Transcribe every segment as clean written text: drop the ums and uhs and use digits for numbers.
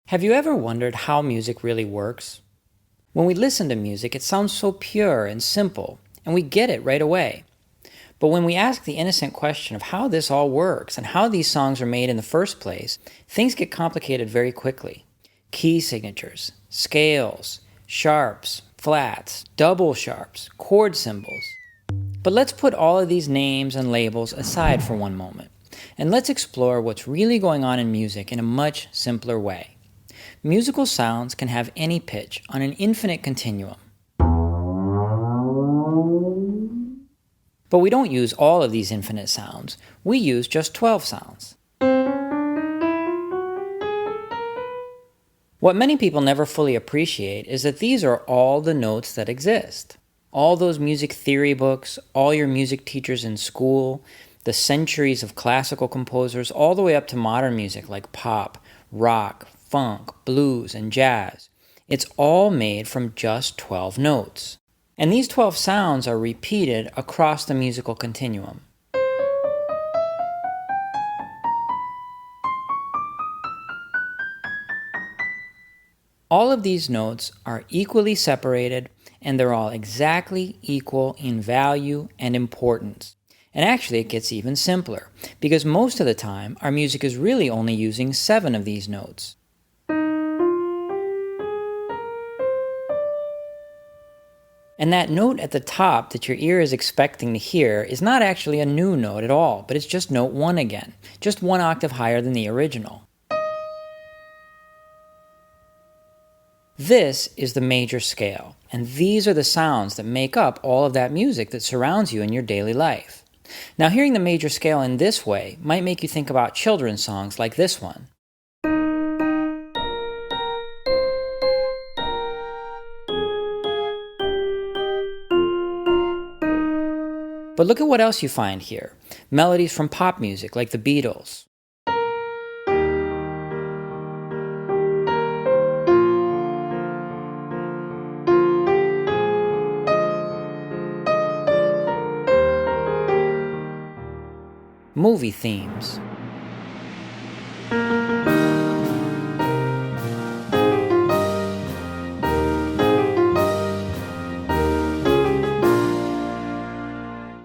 Have you ever wondered how music really works? When we listen to music, it sounds so pure and simple, and we get it right away. But when we ask the innocent question of how this all works and how these songs are made in the first place, things get complicated very quickly. Key signatures, scales, sharps, flats, double sharps, chord symbols. But let's put all of these names and labels aside for one moment, and let's explore what's really going on in music in a much simpler way. Musical sounds can have any pitch on an infinite continuum. But we don't use all of these infinite sounds. We use just 12 sounds. What many people never fully appreciate is that these are all the notes that exist. All those music theory books, all your music teachers in school, the centuries of classical composers, all the way up to modern music like pop, rock, funk, blues, and jazz. It's all made from just 12 notes. And these 12 sounds are repeated across the musical continuum. All of these notes are equally separated, and they're all exactly equal in value and importance. And actually, it gets even simpler, because most of the time, our music is really only using 7 of these notes. And that note at the top that your ear is expecting to hear is not actually a new note at all, but it's just note 1 again, just 1 octave higher than the original. This is the major scale, and these are the sounds that make up all of that music that surrounds you in your daily life. Now, hearing the major scale in this way might make you think about children's songs like this one. But look at what else you find here. Melodies from pop music like the Beatles. Movie themes.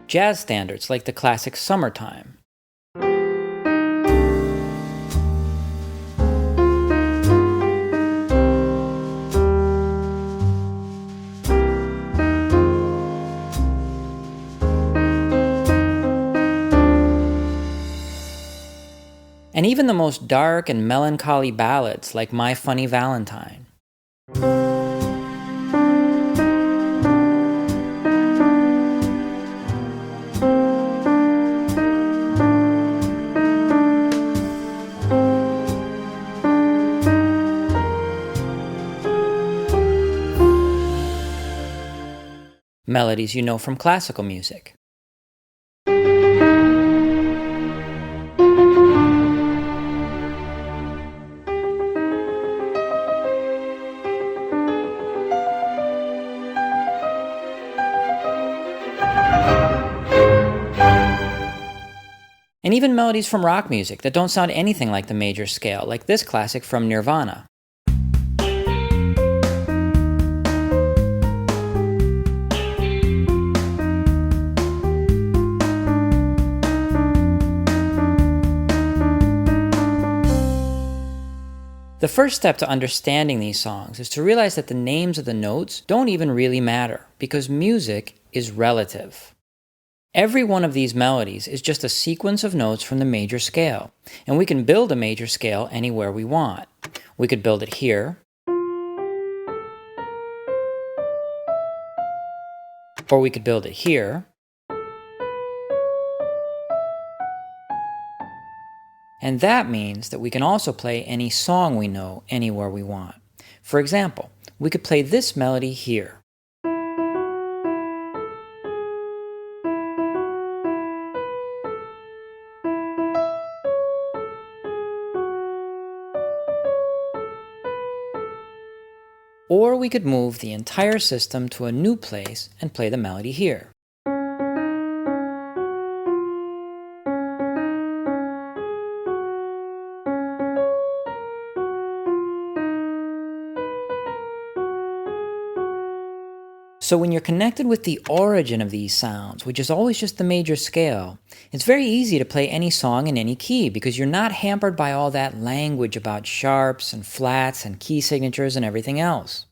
Jazz standards like the classic Summertime. And even the most dark and melancholy ballads like My Funny Valentine. Melodies you know from classical music. And even melodies from rock music that don't sound anything like the major scale, like this classic from Nirvana. The first step to understanding these songs is to realize that the names of the notes don't even really matter, because music is relative. Every one of these melodies is just a sequence of notes from the major scale, and we can build a major scale anywhere we want. We could build it here, or we could build it here, and that means that we can also play any song we know anywhere we want. For example, we could play this melody here. Or we could move the entire system to a new place and play the melody here. So when you're connected with the origin of these sounds, which is always just the major scale, it's very easy to play any song in any key because you're not hampered by all that language about sharps and flats and key signatures and everything else.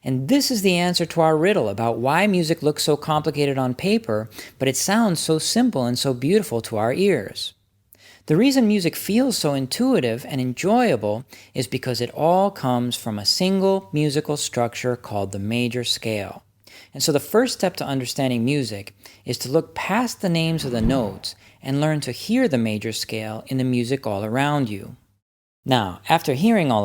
And this is the answer to our riddle about why music looks so complicated on paper, but it sounds so simple and so beautiful to our ears. The reason music feels so intuitive and enjoyable is because it all comes from a single musical structure called the major scale. And so the first step to understanding music is to look past the names of the notes and learn to hear the major scale in the music all around you. Now, after hearing all of